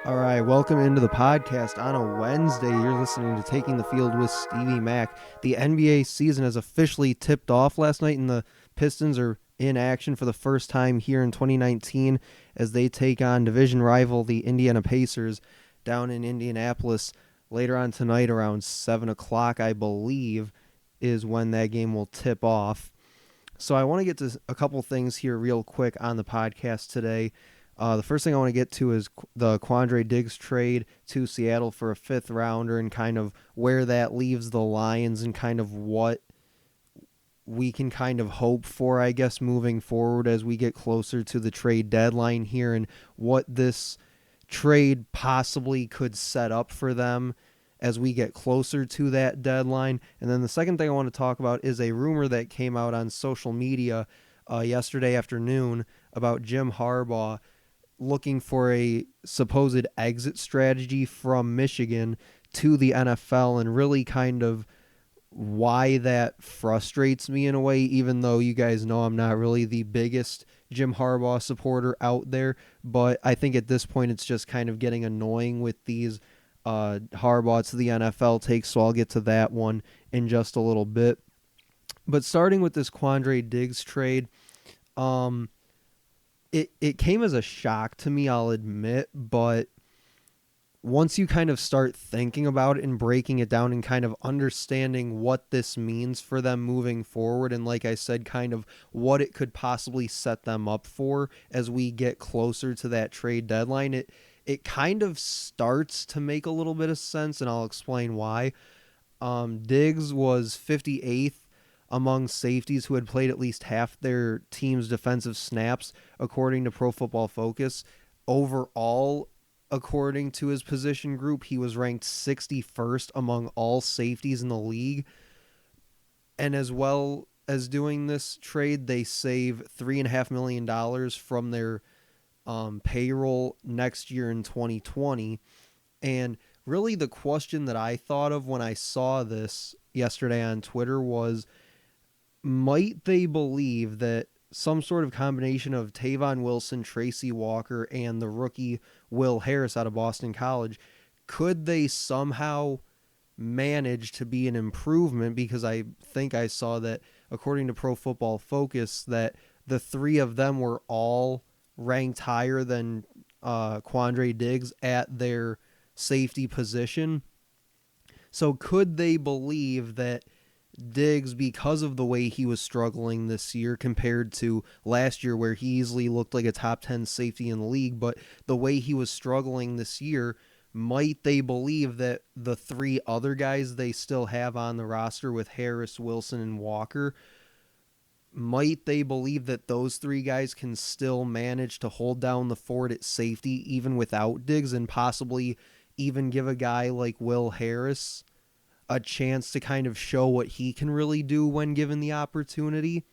All right, welcome into the podcast on a Wednesday. You're listening to Taking the Field with Stevie Mac. The NBA season has officially tipped off last night, and the Pistons are in action for the first time here in 2019 as they take on division rival the Indiana Pacers down in Indianapolis later on tonight around 7 o'clock, I believe, is when that game will tip off. So I want to get to a couple things here real quick on the podcast today. The first thing I want to get to is the Quandre Diggs trade to Seattle for a fifth rounder and kind of where that leaves the Lions and kind of what we can kind of hope for, I guess, moving forward as we get closer to the trade deadline here and what this trade possibly could set up for them as we get closer to that deadline. And then the second thing I want to talk about is a rumor that came out on social media yesterday afternoon about Jim Harbaugh looking for a supposed exit strategy from Michigan to the NFL, and really kind of why that frustrates me in a way, even though you guys know I'm not really the biggest Jim Harbaugh supporter out there. But I think at this point it's just kind of getting annoying with these Harbaugh to the NFL takes, so I'll get to that one in just a little bit. But starting with this Quandre Diggs trade, it came as a shock to me, I'll admit, but once you kind of start thinking about it and breaking it down and kind of understanding what this means for them moving forward, and like I said, kind of what it could possibly set them up for as we get closer to that trade deadline, it kind of starts to make a little bit of sense, and I'll explain why. Diggs was 58th among safeties who had played at least half their team's defensive snaps, according to Pro Football Focus. Overall, according to his position group, he was ranked 61st among all safeties in the league. And as well as doing this trade, they save $3.5 million from their payroll next year in 2020. And really the question that I thought of when I saw this yesterday on Twitter was, might they believe that some sort of combination of Tavon Wilson, Tracy Walker, and the rookie Will Harris out of Boston College, could they somehow manage to be an improvement? Because I think I saw that, according to Pro Football Focus, that the three of them were all ranked higher than Quandre Diggs at their safety position. So could they believe that Diggs, because of the way he was struggling this year compared to last year where he easily looked like a top 10 safety in the league, but the way he was struggling this year, might they believe that the three other guys they still have on the roster with Harris, Wilson, and Walker, might they believe that those three guys can still manage to hold down the fort at safety even without Diggs, and possibly even give a guy like Will Harris a chance to kind of show what he can really do when given the opportunity?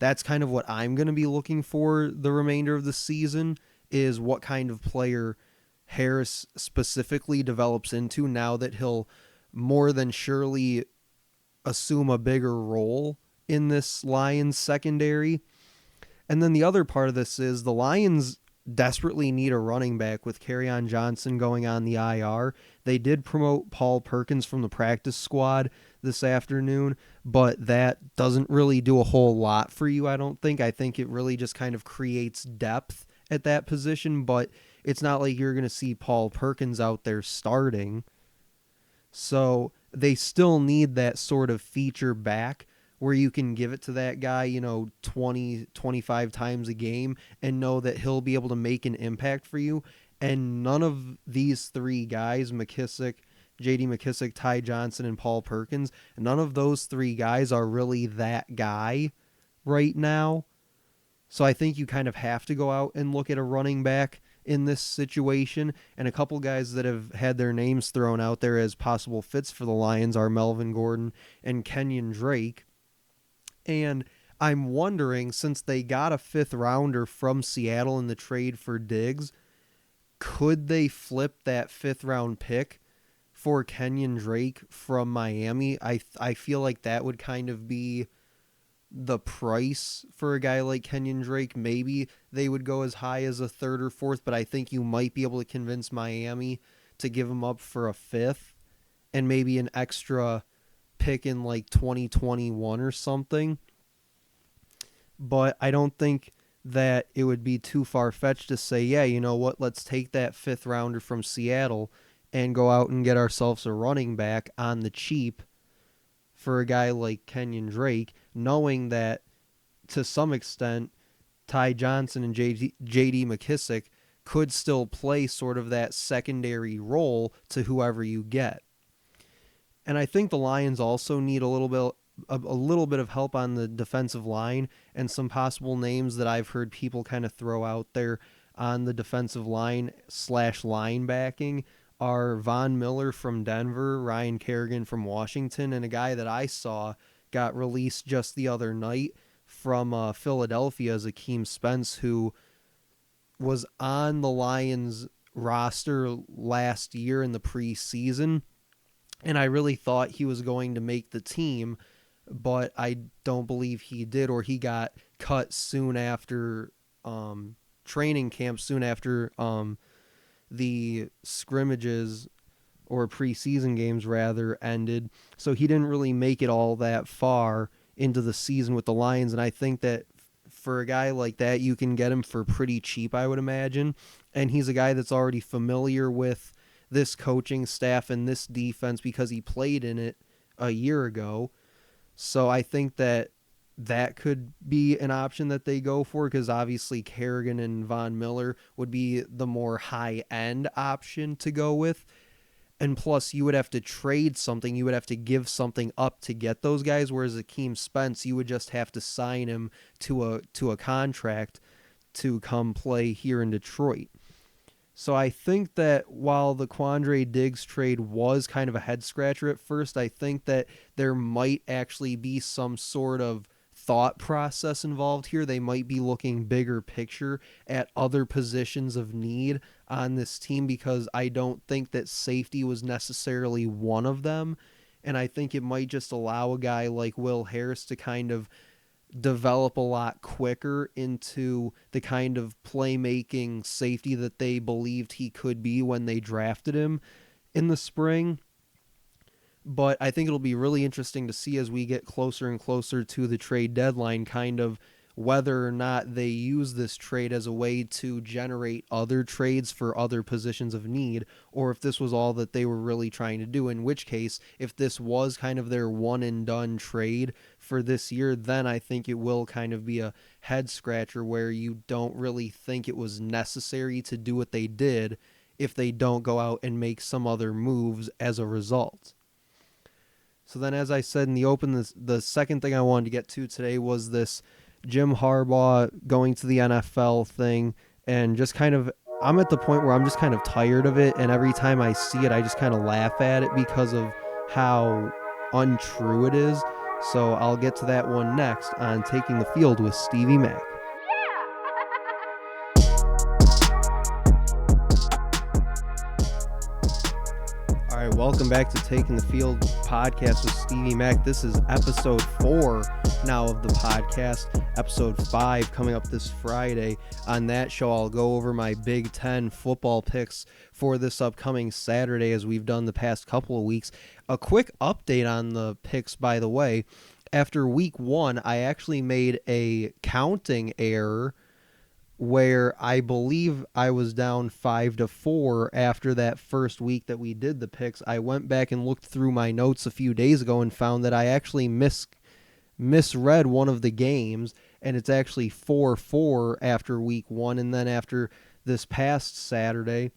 That's kind of what I'm going to be looking for the remainder of the season, is what kind of player Harris specifically develops into now that he'll more than surely assume a bigger role in this Lions secondary. And then the other part of this is the Lions desperately need a running back with Kerryon Johnson going on the IR. They did promote Paul Perkins from the practice squad this afternoon, but that doesn't really do a whole lot for you, I don't think. I think it really just kind of creates depth at that position, but it's not like you're going to see Paul Perkins out there starting. So they still need that sort of feature back where you can give it to that guy, 20, 25 times a game and know that he'll be able to make an impact for you. And none of these three guys, J.D. McKissic, Ty Johnson, and Paul Perkins, none of those three guys are really that guy right now. So I think you kind of have to go out and look at a running back in this situation. And a couple guys that have had their names thrown out there as possible fits for the Lions are Melvin Gordon and Kenyon Drake. And I'm wondering, since they got a fifth rounder from Seattle in the trade for Diggs, could they flip that fifth round pick for Kenyon Drake from Miami? I feel like that would kind of be the price for a guy like Kenyon Drake, maybe they would go as high as a third or fourth, but I think you might be able to convince Miami to give him up for a fifth and maybe an extra pick in like 2021 or something. But I don't think that it would be too far-fetched to say, yeah, you know what, let's take that fifth rounder from Seattle and go out and get ourselves a running back on the cheap for a guy like Kenyon Drake, knowing that to some extent Ty Johnson and J.D. McKissick could still play sort of that secondary role to whoever you get. And I think the Lions also need a little bit of help on the defensive line, and some possible names that I've heard people kind of throw out there on the defensive line / linebacking are Von Miller from Denver, Ryan Kerrigan from Washington, and a guy that I saw got released just the other night from Philadelphia is Akeem Spence, who was on the Lions roster last year in the preseason, and I really thought he was going to make the team, but I don't believe he did, or he got cut soon after training camp, soon after the scrimmages or preseason games rather ended. So he didn't really make it all that far into the season with the Lions, and I think that for a guy like that, you can get him for pretty cheap, I would imagine. And he's a guy that's already familiar with this coaching staff and this defense because he played in it a year ago. So I think that that could be an option that they go for, because obviously Kerrigan and Von Miller would be the more high-end option to go with. And plus, you would have to trade something. You would have to give something up to get those guys, whereas Akeem Spence, you would just have to sign him to a contract to come play here in Detroit. So I think that while the Quandre Diggs trade was kind of a head-scratcher at first, I think that there might actually be some sort of thought process involved here. They might be looking bigger picture at other positions of need on this team, because I don't think that safety was necessarily one of them. And I think it might just allow a guy like Will Harris to kind of develop a lot quicker into the kind of playmaking safety that they believed he could be when they drafted him in the spring. But I think it'll be really interesting to see as we get closer and closer to the trade deadline, kind of whether or not they use this trade as a way to generate other trades for other positions of need, or if this was all that they were really trying to do, in which case, if this was kind of their one and done trade for this year, then I think it will kind of be a head scratcher where you don't really think it was necessary to do what they did if they don't go out and make some other moves as a result. So then, as I said in the open, the second thing I wanted to get to today was this Jim Harbaugh going to the NFL thing, and just kind of, I'm at the point where I'm just kind of tired of it, and every time I see it, I just kind of laugh at it because of how untrue it is. So I'll get to that one next on Taking the Field with Stevie Mac. All right, welcome back to Taking the Field podcast with Stevie Mac. This is episode 4 now of the podcast, episode 5 coming up this Friday. On that show, I'll go over my Big Ten football picks for this upcoming Saturday, as we've done the past couple of weeks. A quick update on the picks, by the way. After week 1, I actually made a counting error where I believe I was down 5-4 after that first week that we did the picks. I went back and looked through my notes a few days ago and found that I actually misread one of the games, and it's actually 4-4 after week 1. And then after this past Saturday,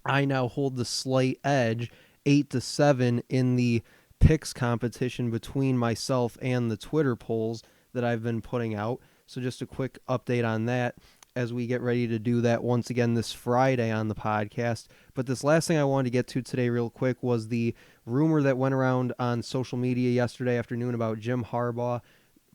I now hold the slight edge, 8-7 in the picks competition between myself and the Twitter polls that I've been putting out. So just a quick update on that as we get ready to do that once again this Friday on the podcast. But this last thing I wanted to get to today real quick was the rumor that went around on social media yesterday afternoon about Jim Harbaugh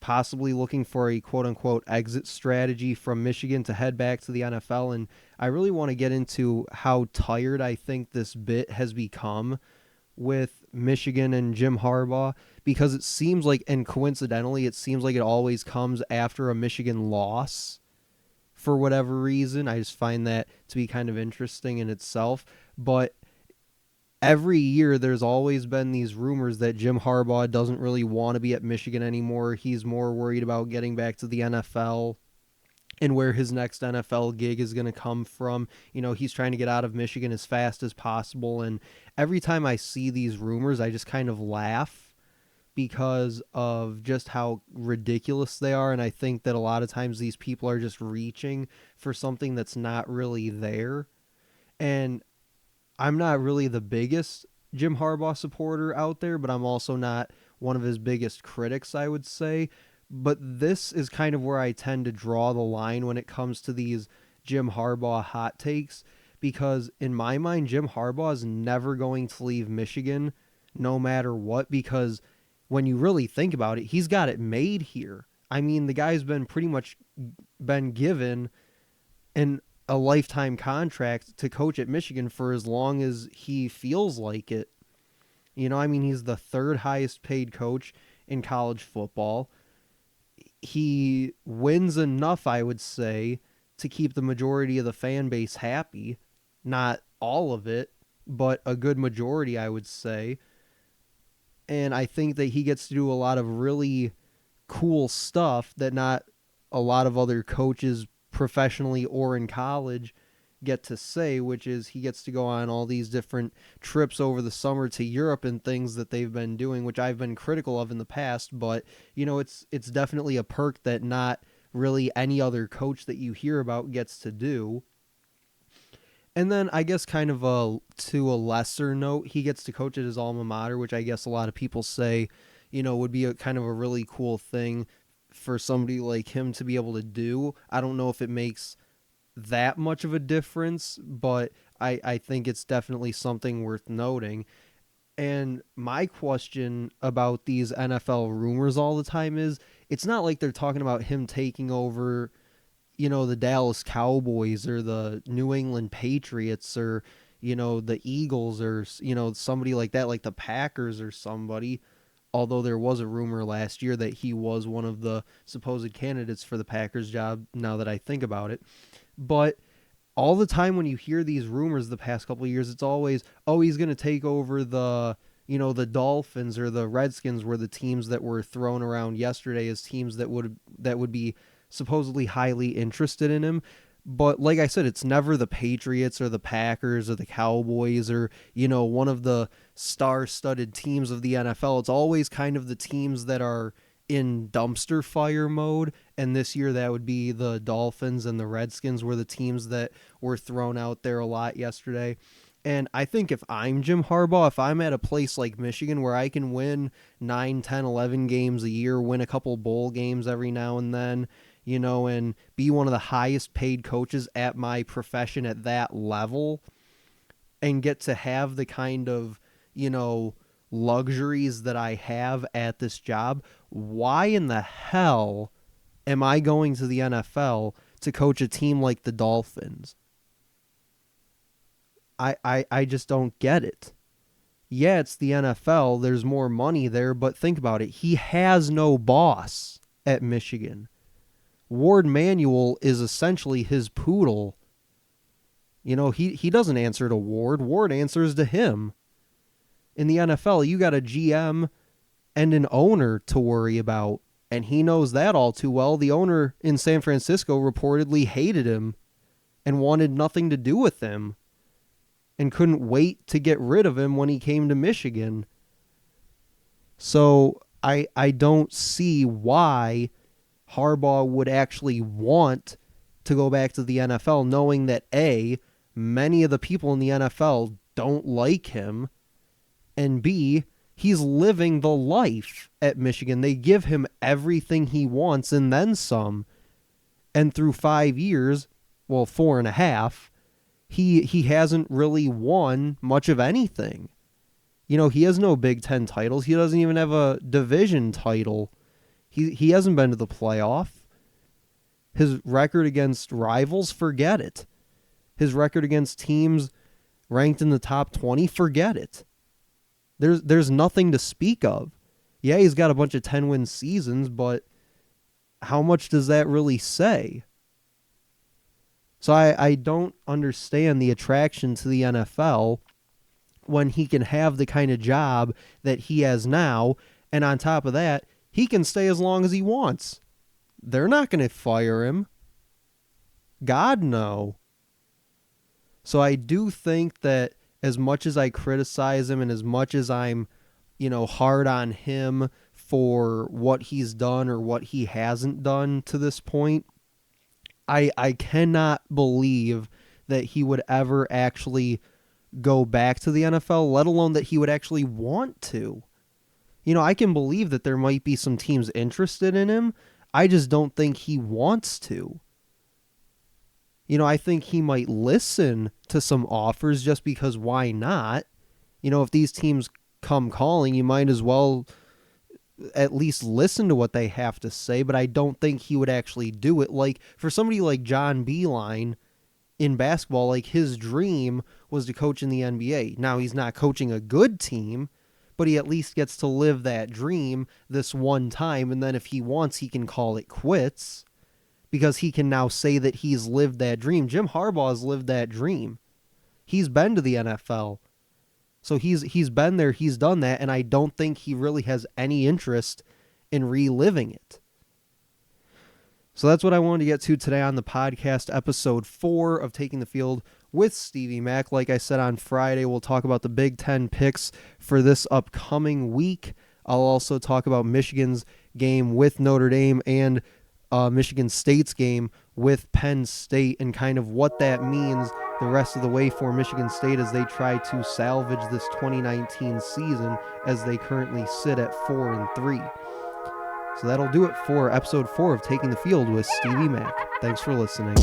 possibly looking for a quote-unquote exit strategy from Michigan to head back to the NFL. And I really want to get into how tired I think this bit has become with Michigan and Jim Harbaugh, because it seems like, and coincidentally, it seems like it always comes after a Michigan loss for whatever reason. I just find that to be kind of interesting in itself. But every year there's always been these rumors that Jim Harbaugh doesn't really want to be at Michigan anymore. He's more worried about getting back to the NFL and where his next NFL gig is going to come from. He's trying to get out of Michigan as fast as possible. And every time I see these rumors, I just kind of laugh because of just how ridiculous they are. And I think that a lot of times these people are just reaching for something that's not really there. And I'm not really the biggest Jim Harbaugh supporter out there, but I'm also not one of his biggest critics, I would say. But this is kind of where I tend to draw the line when it comes to these Jim Harbaugh hot takes, because in my mind, Jim Harbaugh is never going to leave Michigan no matter what, because when you really think about it, he's got it made here. I mean, the guy's been pretty much been given a lifetime contract to coach at Michigan for as long as he feels like it. He's the third highest paid coach in college football. He wins enough, I would say, to keep the majority of the fan base happy. Not all of it, but a good majority, I would say. And I think that he gets to do a lot of really cool stuff that not a lot of other coaches professionally or in college get to say, which is he gets to go on all these different trips over the summer to Europe and things that they've been doing, which I've been critical of in the past, but it's definitely a perk that not really any other coach that you hear about gets to do. And then I guess kind of to a lesser note, he gets to coach at his alma mater, which I guess a lot of people say, would be a kind of a really cool thing for somebody like him to be able to do. I don't know if it makes that much of a difference, but I think it's definitely something worth noting. And my question about these NFL rumors all the time is, it's not like they're talking about him taking over, the Dallas Cowboys or the New England Patriots or, the Eagles or, somebody like that, like the Packers or somebody. Although there was a rumor last year that he was one of the supposed candidates for the Packers job, now that I think about it. But all the time when you hear these rumors the past couple of years, it's always, oh, he's going to take over the Dolphins or the Redskins, were the teams that were thrown around yesterday as teams that would be supposedly highly interested in him. But like I said, it's never the Patriots or the Packers or the Cowboys or, one of the star-studded teams of the NFL. It's always kind of the teams that are in dumpster fire mode. And this year that would be the Dolphins and the Redskins were the teams that were thrown out there a lot yesterday. And I think if I'm Jim Harbaugh, if I'm at a place like Michigan where I can win 9, 10, 11 games a year, win a couple bowl games every now and then, and be one of the highest paid coaches at my profession at that level, and get to have the kind of, luxuries that I have at this job, why in the hell am I going to the NFL to coach a team like the Dolphins? I just don't get it. Yeah, it's the NFL. There's more money there, but think about it. He has no boss at Michigan. Ward Manuel is essentially his poodle. He doesn't answer to Ward. Ward answers to him. In the NFL, you got a GM and an owner to worry about, and he knows that all too well. The owner in San Francisco reportedly hated him and wanted nothing to do with him and couldn't wait to get rid of him when he came to Michigan. So I don't see why Harbaugh would actually want to go back to the NFL, knowing that A, many of the people in the NFL don't like him, and B, he's living the life at Michigan. They give him everything he wants and then some. And through 5 years, well, 4.5, he hasn't really won much of anything. He has no Big Ten titles. He doesn't even have a division title. He hasn't been to the playoff. His record against rivals, forget it. His record against teams ranked in the top 20, forget it. There's nothing to speak of. Yeah, he's got a bunch of 10-win seasons, but how much does that really say? So I don't understand the attraction to the NFL when he can have the kind of job that he has now, and on top of that, he can stay as long as he wants. They're not going to fire him. God, no. So I do think that as much as I criticize him and as much as I'm, hard on him for what he's done or what he hasn't done to this point, I cannot believe that he would ever actually go back to the NFL, let alone that he would actually want to. I can believe that there might be some teams interested in him. I just don't think he wants to. I think he might listen to some offers just because why not? If these teams come calling, you might as well at least listen to what they have to say, but I don't think he would actually do it. Like, for somebody like John Beilein in basketball, like, his dream was to coach in the NBA. Now, he's not coaching a good team, but he at least gets to live that dream this one time, and then if he wants, he can call it quits because he can now say that he's lived that dream. Jim Harbaugh has lived that dream. He's been to the NFL. So he's been there, he's done that, and I don't think he really has any interest in reliving it. So that's what I wanted to get to today on the podcast, episode 4 of Taking the Field with Stevie Mac. Like I said on Friday, we'll talk about the Big Ten picks for this upcoming week. I'll also talk about Michigan's game with Notre Dame and Michigan State's game with Penn State and kind of what that means the rest of the way for Michigan State as they try to salvage this 2019 season as they currently sit at 4-3. So that'll do it for episode 4 of Taking the Field with Stevie Mac. Thanks for listening.